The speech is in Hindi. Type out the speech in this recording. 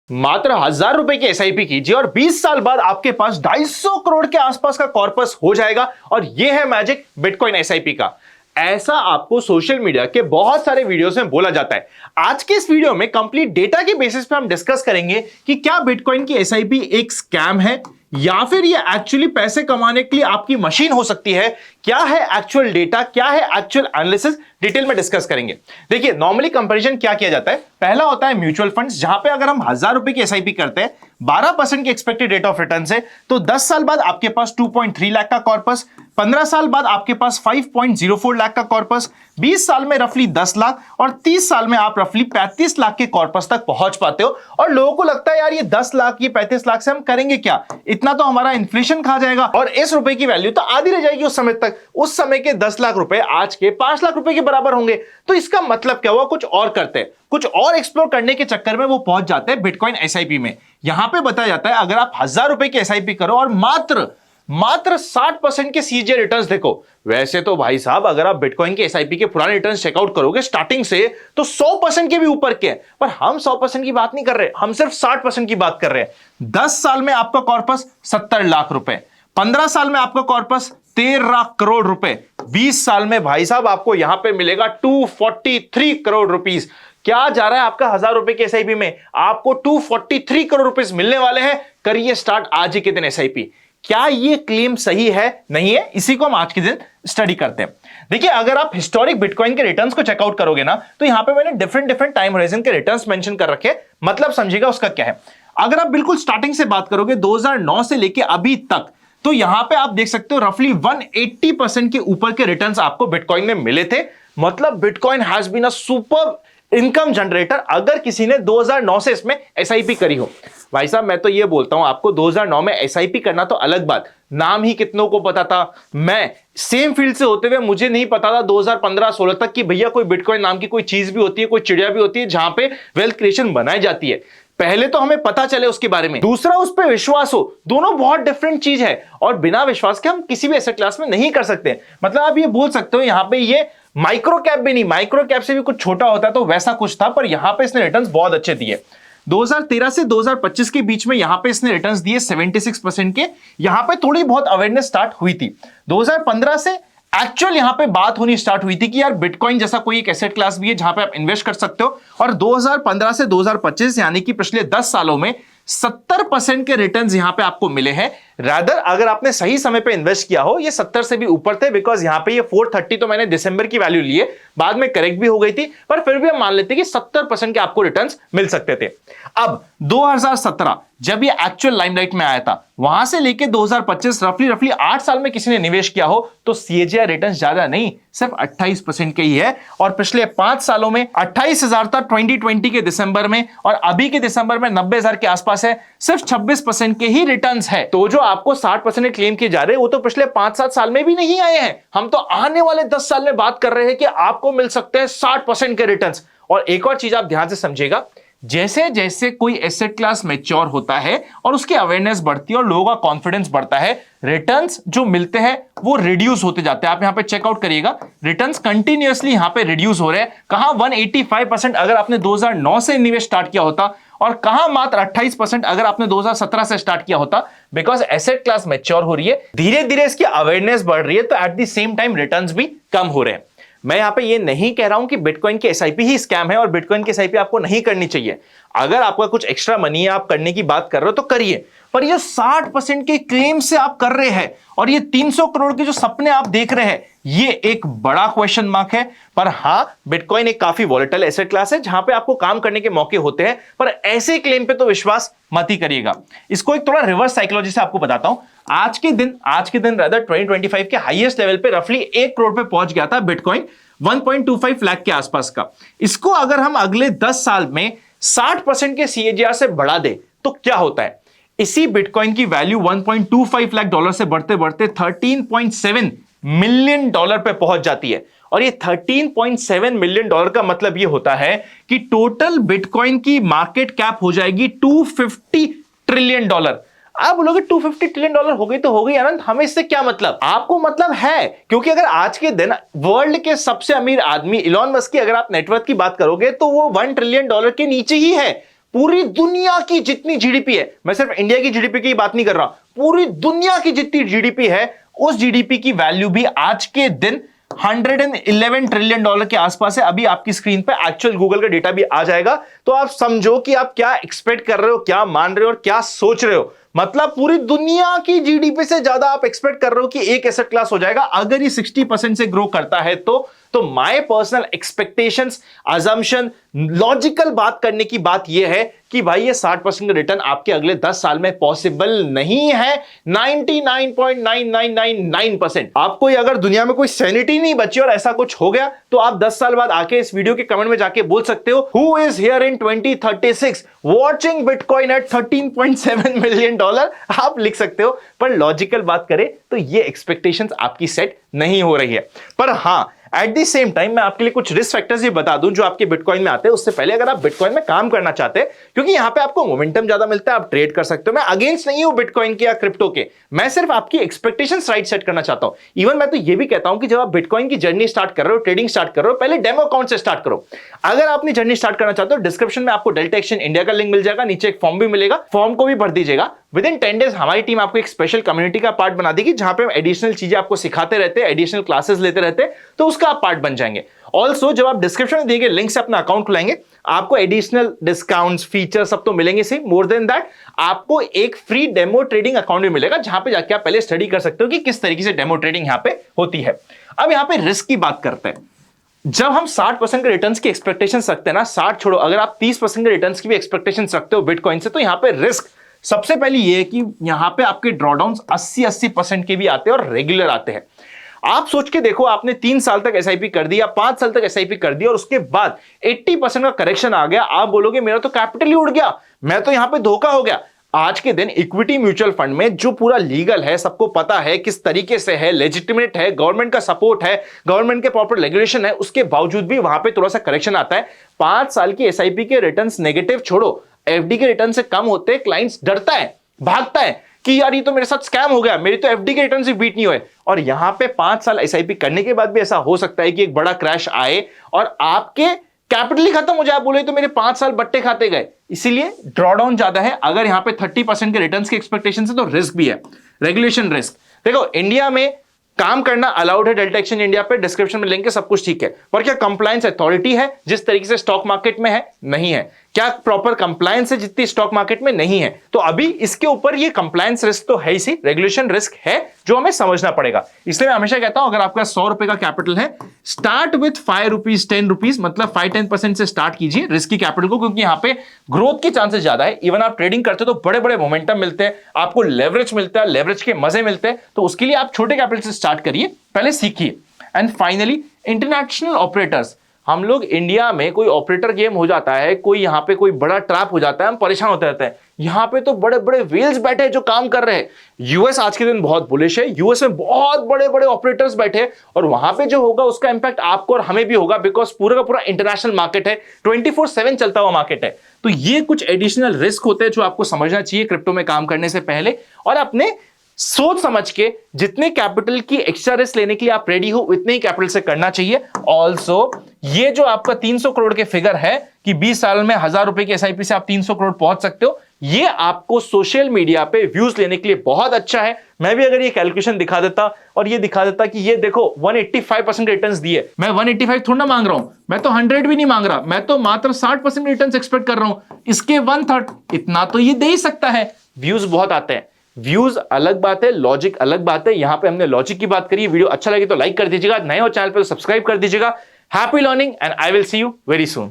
मात्र 1000 रुपए की एसआईपी कीजिए और 20 साल बाद आपके पास 250 करोड़ के आसपास का कॉर्पस हो जाएगा। और यह है मैजिक बिटकॉइन एसआईपी का। ऐसा आपको सोशल मीडिया के बहुत सारे वीडियोस में बोला जाता है। आज के इस वीडियो में कंप्लीट डेटा के बेसिस पे हम डिस्कस करेंगे कि क्या बिटकॉइन की एसआईपी एक स्कैम है या फिर ये एक्चुअली पैसे कमाने के लिए आपकी मशीन हो सकती है। क्या है एक्चुअल डेटा, क्या है एक्चुअल एनालिसिस, डिटेल में डिस्कस करेंगे। देखिए, नॉर्मली कंपैरिजन क्या किया जाता है, पहला होता है म्यूचुअल फंड्स, जहां पे अगर हम 1000 रुपए की एसआईपी करते हैं 12% की एक्सपेक्टेड रेट ऑफ रिटर्न से, तो 10 साल बाद आपके पास 2.3 लाख का कॉर्पस, 15 साल बाद आपके पास 5.04 लाख का कॉर्पस, 20 साल में रफली 10 लाख और 30 साल में आप रफली 35 लाख के कॉर्पस तक पहुंच पाते हो। और लोगों को लगता है यार ये 10 लाख, ये 35 लाख से हम करेंगे क्या, इतना तो हमारा इन्फ्लेशन खा जाएगा और इस रुपए की वैल्यू तो आधी रह जाएगी उस समय तक। उस समय के 10 लाख रुपए आज के 5 लाख रुपए के बराबर होंगे। तो इसका मतलब क्या हुआ, कुछ और करते हैं, कुछ और एक्सप्लोर करने के चक्कर में वो पहुंच जाते हैं बिटकॉइन एसआईपी में। यहां पे बताया जाता है अगर आप 1000 रुपए की एसआईपी करो और मात्र 60% के सीजीआई रिटर्न्स देखो। वैसे तो भाई साहब अगर आप बिटकॉइन के एसआईपी के पुराने रिटर्न्स चेकआउट करोगे स्टार्टिंग से तो 100% के भी ऊपर के हैं, पर हम 100% की बात नहीं कर रहे, हम सिर्फ 60% की बात कर रहे हैं। 10 साल में आपका कॉर्पस 70 लाख रुपए, 15 साल में आपका कॉर्पस 13 करोड़ रुपए, 20 साल में भाई साहब आपको यहां पे मिलेगा 243 करोड़ रुपीस। क्या जा रहा है आपका 1000 रुपए के एसआईपी में, आपको 243 करोड़ रुपए मिलने वाले हैं। करिए स्टार्ट आज ही के दिन एसआईपी। क्या ये क्लेम सही है, नहीं है, इसी को हम आज के दिन स्टडी करते हैं। देखिए, अगर आप हिस्टोरिक बिटकॉइन के रिटर्न्स को चेकआउट करोगे ना, तो यहां पे मैंने डिफरेंट टाइम होराइजन के रिटर्न्स मेंशन कर रखे, मतलब समझिएगा उसका क्या है। अगर आप बिल्कुल स्टार्टिंग से बात करोगे 2009 से लेके अभी तक, तो यहां पे आप देख सकते हो रफली 180% के ऊपर के रिटर्न्स आपको बिटकॉइन में मिले थे। मतलब bitcoin has been a super income generator अगर किसी ने 2009 से इसमें एसआईपी करी हो। भाई साहब मैं तो ये बोलता हूं आपको, 2009 में एसआईपी करना तो अलग बात, नाम ही कितनों को पता था। मैं सेम फील्ड से होते हुए मुझे नहीं पता था 2015-16 तक कि भैया कोई बिटकॉइन नाम की कोई चीज भी होती है, कोई चिड़िया भी होती है जहां पे वेल्थ क्रिएशन बनाई जाती है। पहले तो हमें पता चले उसके बारे में, दूसरा उस पर विश्वास हो, दोनों बहुत डिफरेंट चीज है। और बिना विश्वास के हम किसी भी एसेट क्लास में नहीं कर सकते। मतलब आप ये बोल सकते हो यहां पे ये माइक्रो कैप भी नहीं, माइक्रो कैप से भी कुछ छोटा होता है तो वैसा कुछ था, पर यहां पे इसने रिटर्न्स बहुत अच्छे दिए। 2013 से 2025 के बीच में यहां पे इसने रिटर्न्स दिए 76% के। यहां पे थोड़ी बहुत अवेयरनेस स्टार्ट हुई थी। 2015 से एक्चुअल यहां पे बात होनी स्टार्ट हुई थी कि यार बिटकॉइन जैसा कोई एक एसेट क्लास भी है जहां पे आप इन्वेस्ट कर सकते हो। और 2015 से 2025 यानी कि पिछले 10 सालों में 70% के रिटर्न्स यहां पे आपको मिले हैं। रादर अगर आपने सही समय पे इन्वेस्ट किया हो, ये 70 से भी ऊपर थे, बिकॉज यहां पे ये 430 तो मैंने दिसंबर की वैल्यू ली है, बाद में करेक्ट भी हो गई थी, पर फिर भी हम मान लेते कि 70% के आपको रिटर्न्स मिल सकते थे। अब 2017 जब ये एक्चुअल लाइमलाइट में आया था, वहां से लेके 2025 रफली 8 साल में किसी ने निवेश किया हो तो सीएजीआर रिटर्न्स ज्यादा नहीं, सिर्फ 28% के ही है। और पिछले 5 सालों में 28,000 था 2020 के दिसंबर में, और अभी के दिसंबर में 90,000 के आसपास है, सिर्फ 26% के ही रिटर्न्स है। तो जो आपको 60% क्लेम किए जा रहे हैं वो तो पिछले 5-7 साल में भी नहीं आए हैं, हम तो आने वाले 10 साल में बात कर रहे हैं कि आपको मिल सकते हैं 60% के रिटर्न्स। और एक और चीज आप ध्यान से समझिएगा, जैसे जैसे कोई एसेट क्लास मैच्योर होता है और उसकी अवेयरनेस बढ़ती है और लोगों का कॉन्फिडेंस बढ़ता है, रिटर्न्स जो मिलते हैं वो रिड्यूस होते जाते हैं। आप यहां पे चेकआउट करिएगा, रिटर्न्स कंटिन्यूअसली यहां पे रिड्यूस हो रहे हैं। कहां 185% अगर आपने 2009 से निवेश स्टार्ट किया होता, और कहां मात्र 28% अगर आपने 2017 से स्टार्ट किया होता। बिकॉज एसेट क्लास मैच्योर हो रही है, धीरे धीरे इसकी अवेयरनेस बढ़ रही है, तो at the same time returns भी कम हो रहे हैं। मैं यहां पे ये नहीं कह रहा हूं कि बिटकॉइन की एसआईपी ही स्कैम है और बिटकॉइन की एसआईपी आपको नहीं करनी चाहिए। अगर आपका कुछ एक्स्ट्रा मनी है, आप करने की बात कर रहे हो तो करिए, पर ये 60% के क्लेम से आप कर रहे हैं और ये 300 करोड़ के जो सपने आप देख रहे हैं, ये एक बड़ा क्वेश्चन मार्क है। पर हां, बिटकॉइन एक काफी वॉलेटाइल एसेट क्लास है जहां पे आपको काम करने के मौके होते हैं, पर ऐसे क्लेम पे तो विश्वास मत ही करिएगा। इसको एक थोड़ा रिवर्स साइकोलॉजी से आपको बताता हूं। आज के दिन रादर 2025 के हाईएस्ट लेवल पे रफली 1 करोड़ पे पहुंच गया था बिटकॉइन, 1.25 लाख के आसपास का। इसको अगर हम अगले 10 साल में 60% के सीएजीआर से बढ़ा दे तो क्या होता है, इसी बिटकॉइन की वैल्यू 1.25 लाख डॉलर से बढ़ते बढ़ते 13.7 मिलियन डॉलर पे पहुंच जाती है। और ये 13.7 मिलियन डॉलर का मतलब ये होता है कि टोटल बिटकॉइन की मार्केट कैप हो जाएगी 250 ट्रिलियन डॉलर। आप बोलोगे 250 ट्रिलियन डॉलर हो गई तो हो गई आनंद, हमें इससे क्या मतलब? आपको मतलब है, क्योंकि अगर आज के दिन वर्ल्ड के सबसे अमीर आदमी इलॉन मस्क की अगर आप नेटवर्थ की बात करोगे तो वो 1 ट्रिलियन डॉलर के नीचे ही है। पूरी दुनिया की जितनी जीडीपी है, मैं सिर्फ इंडिया की जीडीपी की बात नहीं कर रहा, पूरी दुनिया की जितनी जीडीपी है उस जीडीपी की वैल्यू भी आज के दिन $111 ट्रिलियन के आसपास है। अभी आपकी स्क्रीन पे एक्चुअल गूगल का डेटा भी आ जाएगा, तो आप समझो कि आप क्या एक्सपेक्ट कर रहे हो, क्या मान रहे हो और क्या सोच रहे हो। मतलब पूरी दुनिया की जीडीपी से ज्यादा आप एक्सपेक्ट कर रहे हो कि एक एसेट क्लास हो जाएगा अगर ये 60% से ग्रो करता है तो my personal expectations, assumption, logical बात करने की बात यह है कि भाई ये 60% का रिटर्न आपके अगले 10 साल में पॉसिबल नहीं है। 99.9999% आपको अगर दुनिया में कोई सैनिटी नहीं बची और ऐसा कुछ हो गया तो आप 10 साल बाद आके इस वीडियो के कमेंट में जाके बोल सकते हो, who is here in 2036 watching bitcoin at $13.7 million, आप लिख सकते हो। पर लॉजिकल बात करें तो ये एक्सपेक्टेशंस आपकी सेट नहीं हो रही है। पर हां, एट द सेम टाइम मैं आपके लिए कुछ रिस्क फैक्टर्स भी बता दूं जो आपके बिटकॉइन में आते हैं। उससे पहले अगर आप बिटकॉइन में काम करना चाहते हैं, क्योंकि यहां पे आपको मोमेंटम ज्यादा मिलता है, आप ट्रेड कर सकते हो। मैं अगेंस्ट नहीं हूं बिटकॉइन के या क्रिप्टो के, मैं सिर्फ आपकी एक्सपेक्टेशंस राइट सेट करना चाहता हूं। इवन मैं तो ये भी कहता हूं कि जब आप बिटकॉइन की जर्नी स्टार्ट कर रहे हो, ट्रेडिंग स्टार्ट कर रहे हो, पहले डेमो अकाउंट से स्टार्ट करो। अगर आप अपनी जर्नी स्टार्ट करना चाहते हो, डिस्क्रिप्शन में आपको डेल्टा एक्सचेंज इंडिया का लिंक मिल जाएगा, नीचे एक फॉर्म भी मिलेगा, फॉर्म को भी भर दीजिएगा। विद इन 10 डेज हमारी टीम आपको एक स्पेशल कम्युनिटी का पार्ट बना देगी, जहां पे हम एडिशनल चीजें आपको सिखाते रहते हैं, एडिशनल क्लासेस लेते रहते हैं, तो उसका आप पार्ट बन जाएंगे। ऑल्सो जब आप डिस्क्रिप्शन में दिए गए लिंक से अपना अकाउंट खुलाएंगे, आपको एडिशनल डिस्काउंट्स, फीचर सब तो मिलेंगे से, मोर देन दैट आपको एक फ्री डेमो ट्रेडिंग अकाउंट भी मिलेगा, जहां पे जाके आप पहले स्टडी कर सकते हो कि किस तरीके से डेमो ट्रेडिंग यहां पे होती है। अब यहां पे रिस्क की बात करते हैं। जब हम 60% के रिटर्न्स की एक्सपेक्टेशन रखते हैं ना, 60 छोड़ो, अगर आप 30% के रिटर्न्स की भी एक्सपेक्टेशन रखते हो बिटकॉइन से, तो यहां पे रिस्क सबसे पहली ये है कि यहां पे आपके ड्रॉडाउन्स 80% के भी आते हैं और रेगुलर आते हैं। आप सोच के देखो, आपने 3 साल तक एसआईपी कर दी या 5 साल तक एसआईपी कर दी और उसके बाद 80% का करेक्शन आ गया, आप बोलोगे मेरा तो कैपिटल ही उड़ गया, मैं तो यहां पे धोखा हो गया। आज के दिन इक्विटी म्यूचुअल फंड में जो पूरा लीगल है, सबको पता है किस तरीके से है, लेजिटिमेट है, गवर्नमेंट का सपोर्ट है, गवर्नमेंट के प्रॉपर रेगुलेशन है, उसके बावजूद भी वहां पे थोड़ा सा करेक्शन आता है। 5 साल की एसआईपी के रिटर्न्स नेगेटिव छोड़ो, एफडी के रिटर्न से कम होते, क्लाइंट्स डरता है, भागता है कि यार ये तो मेरे साथ स्कैम हो गया, मेरी तो एफडी के रिटर्न से बीट नहीं हुए। और यहां पे 5 साल एसआईपी करने के बाद भी ऐसा हो सकता है कि एक बड़ा क्रैश आए और आपके कैपिटल ही खत्म हो जाए, आप बोले तो मेरे 5 साल बट्टे खाते गए। इसीलिए ड्रॉडाउन ज्यादा है। अगर यहां पे 30% के रिटर्न्स की एक्सपेक्टेशन है तो रिस्क भी है, रेगुलेशन रिस्क। देखो, इंडिया में काम करना अलाउड है, डेल्टा एक्सचेंज इंडिया पे, डिस्क्रिप्शन में लिंक है, सब कुछ ठीक है। पर क्या कंप्लायंस अथॉरिटी है जिस तरीके से स्टॉक मार्केट में है? नहीं है। क्या प्रॉपर कंप्लायंस है जितनी स्टॉक मार्केट में? नहीं है। तो अभी इसके ऊपर ये कंप्लायंस रिस्क तो है ही सी, रेगुलेशन रिस्क है जो हमें समझना पड़ेगा। इसलिए मैं हमेशा कहता हूं, अगर आपका 100 रुपए का कैपिटल है, स्टार्ट विथ 5 रुपीज 10 रुपीज, मतलब 5-10% से स्टार्ट कीजिए रिस्की कैपिटल को, क्योंकि यहां पे ग्रोथ के चांसेस ज्यादा है। इवन आप ट्रेडिंग करते हो तो बड़े बड़े मोमेंटम मिलते हैं, आपको लेवरेज मिलता है, लेवरेज के मजे मिलते हैं। तो उसके लिए आप छोटे कैपिटल से स्टार्ट करिए, पहले सीखिए। And finally, international operators. हम लोग इंडिया में कोई ऑपरेटर गेम हो जाता है, कोई यहां पे कोई बड़ा ट्रैप हो जाता है, हम परेशान होते रहते हैं। यहां पे तो बड़े बड़े व्हेल्स बैठे हैं जो काम कर रहे हैं। यूएस आज के दिन बहुत बुलिश है, यूएस में बहुत बड़े बड़े ऑपरेटर्स बैठे हैं और वहां पे जो होगा उसका इंपैक्ट आपको और हमें भी होगा, बिकॉज पूरा का पूरा इंटरनेशनल मार्केट है, 24/7 चलता हुआ मार्केट है। तो ये कुछ एडिशनल रिस्क होते हैं जो आपको समझना चाहिए क्रिप्टो में काम करने से पहले, और अपने सोच समझ के जितने कैपिटल की एक्स्ट्रा रिस्क लेने के लिए आप रेडी हो, उतने ही कैपिटल से करना चाहिए। ऑल्सो ये जो आपका 300 करोड़ के फिगर है कि 20 साल में 1000 रुपए की एसआईपी से आप 300 करोड़ पहुंच सकते हो, ये आपको सोशल मीडिया पे व्यूज लेने के लिए बहुत अच्छा है। मैं भी अगर ये कैलकुलेशन दिखा देता और ये दिखा देता कि ये देखो 185% रिटर्न्स दिए, मैं 185 थोड़ा ना मांग रहा हूं, मैं तो 100 भी नहीं मांग रहा, मैं तो मात्र 60% रिटर्न्स एक्सपेक्ट कर रहा हूं, इसके 1/3 इतना तो ये दे ही सकता है। व्यूज बहुत आते हैं, व्यूज अलग बात है, लॉजिक अलग बात है। यहां पे हमने लॉजिक की बात करी। वीडियो अच्छा लगे तो लाइक कर दीजिएगा, नए हो चैनल पे तो सब्सक्राइब कर दीजिएगा। Happy learning and I will see you very soon.